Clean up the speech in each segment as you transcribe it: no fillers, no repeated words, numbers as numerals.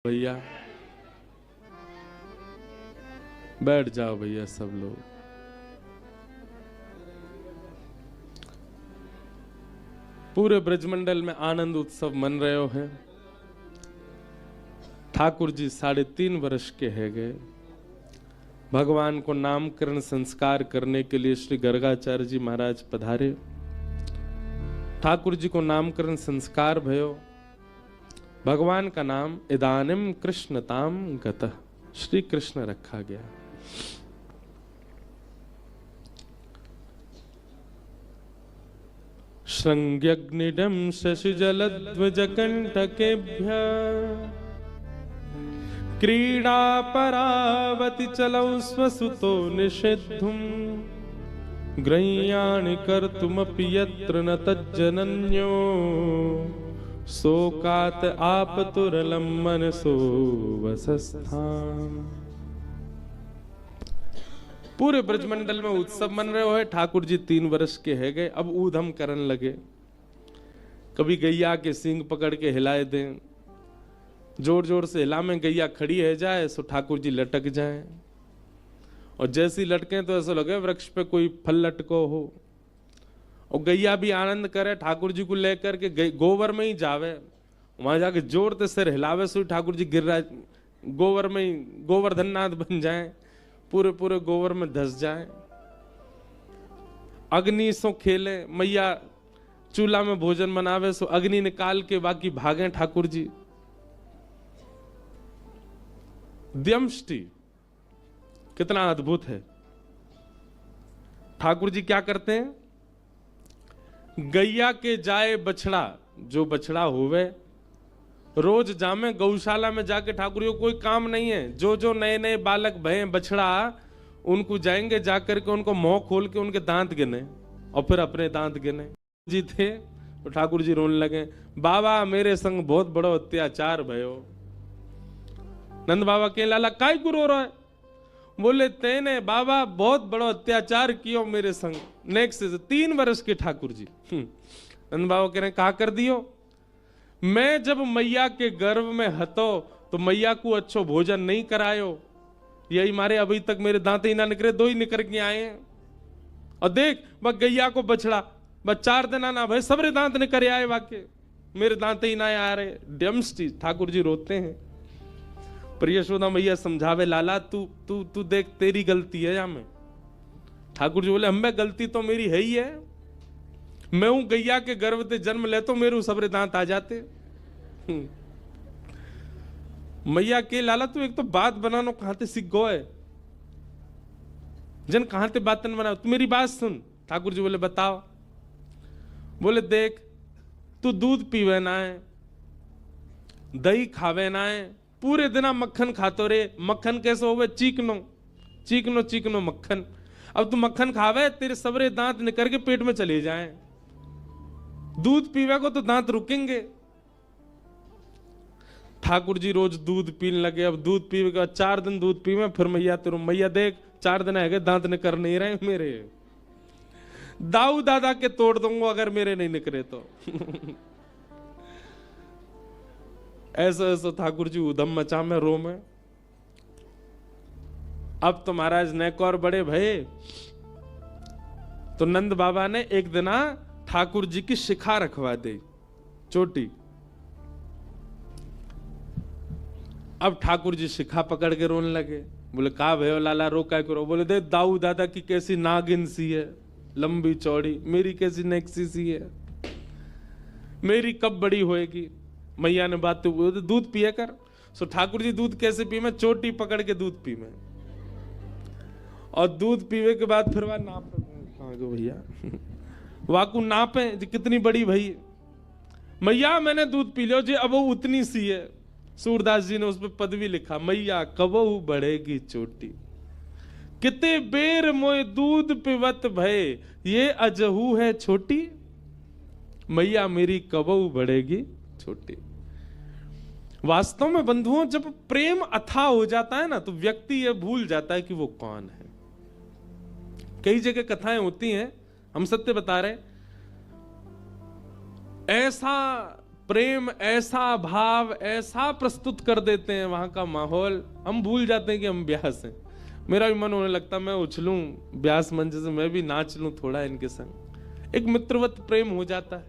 भैया बैठ जाओ भैया सब लोग। पूरे ब्रजमंडल में आनंद उत्सव मन रहे हैं। ठाकुर जी 3.5 वर्ष के है गए। भगवान को नामकरण संस्कार करने के लिए श्री गर्गाचार्य जी महाराज पधारे। ठाकुर जी को नामकरण संस्कार भयो। भगवान का नाम इदानिम कृष्णताम गतः, श्री कृष्ण रखा गया। श्रृंग्यग्निडं शशिजलध्वजकण्टकेभ्यः क्रीडा परावति चलौ स्वसुतो निषेद्धुं ग्रह्याणि कर्तुमपि यत्र न तज्जनन्यो शोकात आपतुरलं मनसो वसस्थान। पूरे ब्रजमंडल में उत्सव मन रहे हो। ठाकुर जी 3 वर्ष के है गए। अब ऊधम करन लगे। कभी गैया के सींग पकड़ के हिलाए दें, जोर जोर से हिला में गैया खड़ी है जाए सो ठाकुर जी लटक जाए, और जैसी लटके तो ऐसा लगे वृक्ष पे कोई फल लटको हो। और गैया भी आनंद करे, ठाकुर जी को लेकर के गोबर में ही जावे, वहां जाके जोर से सिर हिलावे सो ठाकुर जी गिरिराज गोबर में ही गोवर्धननाथ बन जाए, पूरे पूरे गोबर में धस जाए। अग्नि सो खेले, मैया चूल्हा में भोजन बनावे सो अग्नि निकाल के बाकी भागे ठाकुर जी। द्यमष्टि कितना अद्भुत है। ठाकुर जी क्या करते हैं, गैया के जाए बछड़ा, जो बछड़ा होवे रोज जामे गौशाला में जाके ठाकुर जी को कोई काम नहीं है। जो जो नए नए बालक भय बछड़ा उनको जाएंगे, जाकर के उनको मुंह खोल के उनके दांत गिने और फिर अपने दांत गिने। जी थे तो ठाकुर जी रोने लगे, बाबा मेरे संग बहुत बड़ो अत्याचार भयो। नंद बाबा के लाला काय को रो रहा है? बोले तेने बाबा बहुत बड़ो अत्याचार कियो मेरे संग। नेक्स्ट 3 वर्ष के ठाकुर जी। नंद बाबा कह रहे कहा कर दियो, मैं जब मैया के गर्भ में हतो तो मैया को अच्छो भोजन नहीं करायो, यही मारे अभी तक मेरे दांत ही ना निकले, 2 ही निकल के आए हैं। और देख बस गैया को बछड़ा बस 4 दिन ना भाई सबरे दांत निकल आए, वाके मेरे दांत ही ना आ रहे। डम्स्टी ठाकुर जी रोते हैं। पर यशोदा मैया समझावे, लाला तू तू तू देख तेरी गलती है या मैं? ठाकुर जी बोले हमें गलती तो मेरी है ही है। मैं हूं गैया के गर्भ से जन्म ले तो मेरे सबरे दांत आ जाते। मैया के लाला तू एक तो बात बनानो कहां से सीख गो है, जन कहां से बातन बनाओ, तू मेरी बात सुन। ठाकुर जी बोले बताओ। बोले देख तू दूध पीवे ना है, दही खावे ना है, पूरे दिन मक्खन खातो रे। मक्खन कैसे होवे? चीकनो चीकनो चीकनो मक्खन। अब तू मक्खन खावे तेरे सबरे दांत निकल के पेट में चले जाएं। दूध पीवे को तो दांत रुकेंगे। ठाकुर जी रोज दूध पीने लगे। अब दूध पीवे का 4 दिन दूध पीवे, फिर मैया तेरू मैया देख 4 दिन है दांत निकल नहीं रहे मेरे, दाऊ दादा के तोड़ दूंगा अगर मेरे नहीं निकले तो। ऐसा ऐसा ठाकुर जी उधम मचा में रो में। अब तो महाराज नेक और बड़े भये तो नंद बाबा ने एक दिन ठाकुर जी की शिखा रखवा दी, चोटी। अब ठाकुर जी शिखा पकड़ के रोने लगे। बोले का भयो लाला रो काय करो? बोले दे दाऊ दादा की कैसी नागिन सी है, लंबी चौड़ी, मेरी कैसी नेक्सी सी है, मेरी कब बड़ी होएगी? मैया ने बात तो दूध पिए कर। सो ठाकुर जी दूध कैसे पी में? चोटी पकड़ के दूध पी में, और दूध पीवे के बाद फिर वह नाप भैया वाकू नापे कितनी बड़ी भई। मैया मैंने दूध पी लियो जी, अब वो उतनी सी है। सूरदास जी ने उस पर पदवी लिखा, मैया कबहू बढ़ेगी चोटी, कितने बेर मोय दूध पिवत भय, ये अजहू है छोटी, मैया मेरी कबहू बढ़ेगी छोटी। वास्तव में बंधुओं जब प्रेम अथाह हो जाता है ना तो व्यक्ति ये भूल जाता है कि वो कौन है। कई जगह कथाएं होती हैं, हम सत्य बता रहे, ऐसा प्रेम ऐसा भाव ऐसा प्रस्तुत कर देते हैं, वहां का माहौल, हम भूल जाते हैं कि हम ब्यास हैं। मेरा भी मन होने लगता मैं उछलूं ब्यास मंच से, मैं भी नाच लूं थोड़ा इनके संग। एक मित्रवत प्रेम हो जाता है।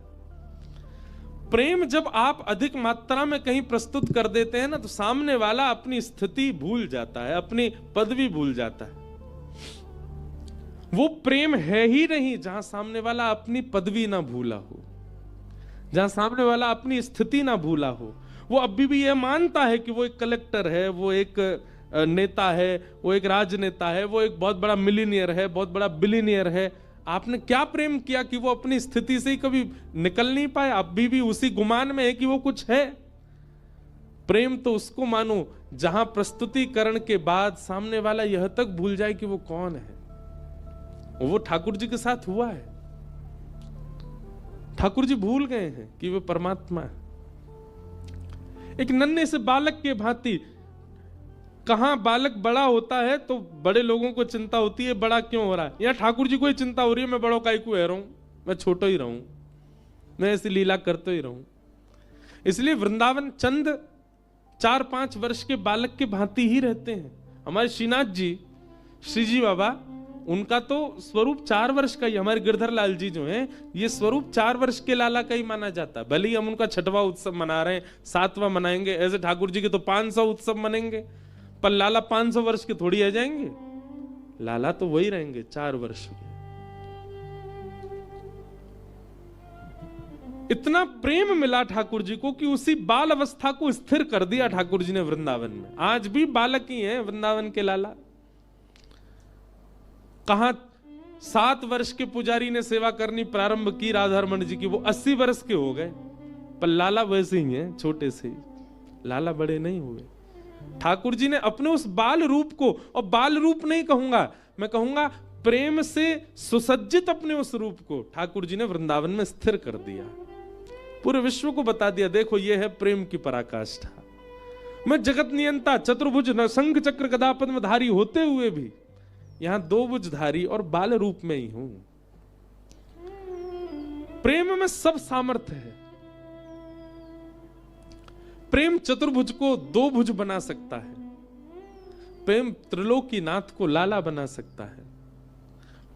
प्रेम जब आप अधिक मात्रा में कहीं प्रस्तुत कर देते हैं ना, तो सामने वाला अपनी स्थिति भूल जाता है, अपनी पदवी भूल जाता है। वो प्रेम है ही नहीं जहां सामने वाला अपनी पदवी ना भूला हो, जहां सामने वाला अपनी स्थिति ना भूला हो। वो अभी भी यह मानता है कि वो एक कलेक्टर है, वो एक नेता है, वो एक राजनेता है, वो एक बहुत बड़ा मिलीनियर है, बहुत बड़ा बिलीनियर है। आपने क्या प्रेम किया कि वो अपनी स्थिति से ही कभी निकल नहीं पाए, अभी भी उसी गुमान में है कि वो कुछ है। प्रेम तो उसको मानो जहां प्रस्तुतिकरण के बाद सामने वाला यह तक भूल जाए कि वो कौन है। वो ठाकुर जी के साथ हुआ है। ठाकुर जी भूल गए हैं कि वो परमात्मा है। एक नन्हे से बालक के भांति, कहां बालक बड़ा होता है तो बड़े लोगों को चिंता होती है बड़ा क्यों हो रहा है। यहाँ ठाकुर जी को ही चिंता हो रही है मैं बड़ों का क्यों रहा हूं, मैं छोटा ही रहूं, मैं ऐसी लीला करते ही रहूं। इसलिए वृंदावन चंद 4-5 वर्ष के बालक के भांति ही रहते हैं। हमारे श्रीनाथ जी, श्री जी बाबा, उनका तो स्वरूप 4 वर्ष का ही। हमारे गिरधर लाल जी जो हैं, ये स्वरूप 4 वर्ष के लाला का ही माना जाता है। भले ही हम उनका 6वां उत्सव मना रहे हैं, 7वां मनाएंगे, ऐसे ठाकुर जी के तो 500 उत्सव मनेंगे, पर लाला 500 वर्ष के थोड़ी आ जाएंगे। लाला तो वही रहेंगे 4 वर्ष के। इतना प्रेम मिला ठाकुर जी को कि उसी बाल अवस्था को स्थिर कर दिया ठाकुर जी ने वृंदावन में। आज भी बालक ही हैं वृंदावन के लाला। कहा 7 वर्ष के पुजारी ने सेवा करनी प्रारंभ की राधारमण जी की, वो 80 वर्ष के हो गए, पर लाला वैसे ही हैं, छोटे से ही। लाला बड़े नहीं हुए। ठाकुर जी ने अपने उस बाल रूप को, और बाल रूप नहीं कहूंगा, मैं कहूंगा प्रेम से सुसज्जित अपने उस रूप को ठाकुर जी ने वृंदावन में स्थिर कर दिया। पूरे विश्व को बता दिया, देखो ये है प्रेम की पराकाष्ठा। मैं जगत नियंता, चतुर्भुज, शंख चक्र गदा पद्मधारी होते हुए भी यहां 2 भुजधारी और बाल रूप में ही हूं। प्रेम में सब सामर्थ्य है। प्रेम चतुर्भुज को 2 भुज बना सकता है। प्रेम त्रिलोकीनाथ को लाला बना सकता है।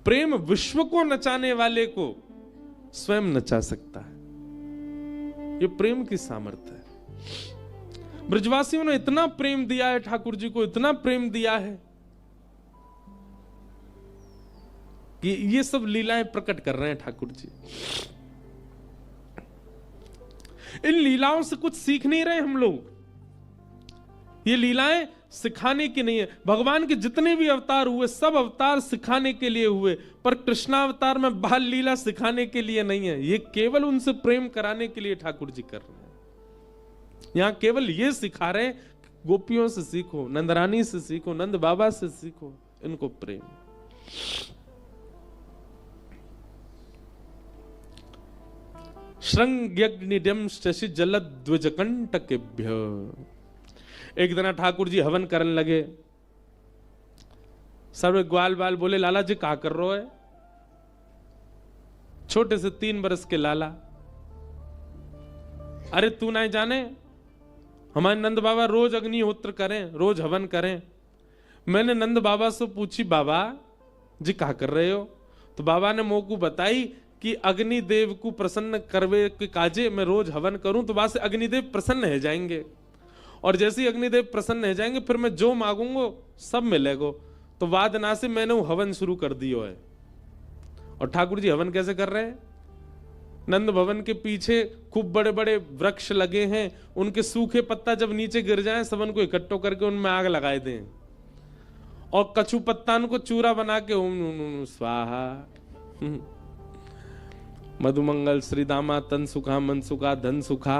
प्रेम विश्व को नचाने वाले को स्वयं नचा सकता है। ये प्रेम की सामर्थ्य है। ब्रजवासियों ने इतना प्रेम दिया है ठाकुर जी को, इतना प्रेम दिया है कि ये सब लीलाएं प्रकट कर रहे हैं ठाकुर जी। इन लीलाओं से कुछ सीख नहीं रहे हम लोग। ये लीलाएं सिखाने की नहीं है। भगवान के जितने भी अवतार हुए, सब अवतार सिखाने के लिए हुए, पर कृष्णावतार में बाल लीला सिखाने के लिए नहीं है। ये केवल उनसे प्रेम कराने के लिए ठाकुर जी कर रहे हैं। यहां केवल ये सिखा रहे हैं, गोपियों से सीखो, नंदरानी से सीखो, नंद बाबा से सीखो इनको प्रेम। श्रृंग्यग्निड्यम शशि जलद्विजकंटकेभ्य। एक दिन ठाकुर जी हवन करने लगे। सब ग्वाल बाल बोले, लाला जी क्या कर रहे हो? छोटे से 3 बरस के लाला, अरे तू नहीं जाने हमारे नंद बाबा रोज अग्निहोत्र करें, रोज हवन करें। मैंने नंद बाबा से पूछी, बाबा जी क्या कर रहे हो? तो बाबा ने मोकू बताई कि अग्निदेव को प्रसन्न करवे के काजे मैं रोज हवन करूं तो वहां से अग्निदेव प्रसन्न हो जाएंगे, और जैसे ही अग्निदेव प्रसन्न हो जाएंगे फिर मैं जो मांगूंगा सब मिलेगा। तो वाद ना से मैंने हवन शुरू कर दियो है। और ठाकुर जी हवन कैसे कर रहे हैं? नंद भवन के पीछे खूब बड़े बड़े वृक्ष लगे हैं, उनके सूखे पत्ता जब नीचे गिर जाएं सबन को इकट्ठो करके उनमें आग लगाए दें, और कछु पत्ता को चूरा बना के ओम स्वाहा, मधुमंगल, श्रीदामा, तन सुखा, मन सुखा, धन सुखा,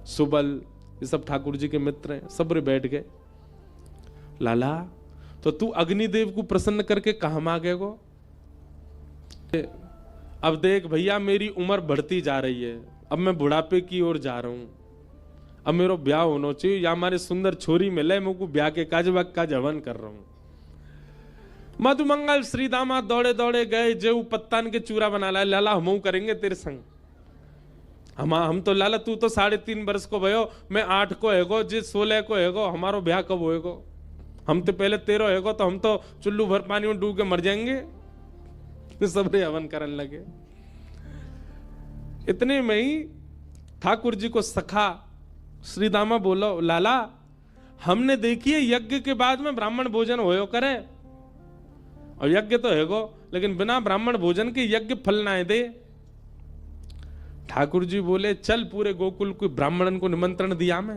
सुबल, ये सब ठाकुर जी के मित्र हैं। सब रे बैठ गए। लाला तो तू अग्निदेव को प्रसन्न करके कहां मांगेगो? अब देख भैया मेरी उम्र बढ़ती जा रही है, अब मैं बुढ़ापे की ओर जा रहा हूं, अब मेरा ब्याह होना चाहिए, या हमारे सुंदर छोरी मिले, मुझको ब्याह के काज हवन कर रहा हूं। मधुमंगल श्रीदामा दौड़े दौड़े गए, जेऊ पत्तान के चूरा बना लाए। लाला हम करेंगे तेरे संग, हम तो लाला तू तो 3.5 वर्ष को भयो, मैं 8 को हैगो, जी 16 को हैगो, हमारो ब्याह कब होएगो? हम तो पहले 13 हैगो, तो हम तो चुल्लू भर पानी में डूब के मर जाएंगे। सबरे हवन करने लगे। इतने में ही ठाकुर जी को सखा श्री दामा बोलो, लाला हमने देखिए यज्ञ के बाद में ब्राह्मण भोजन होयो करे, और यज्ञ तो हैगो, लेकिन बिना ब्राह्मण भोजन के यज्ञ फल ना दे। ठाकुर जी बोले, चल पूरे गोकुल को ब्राह्मणन को निमंत्रण दिया मैं।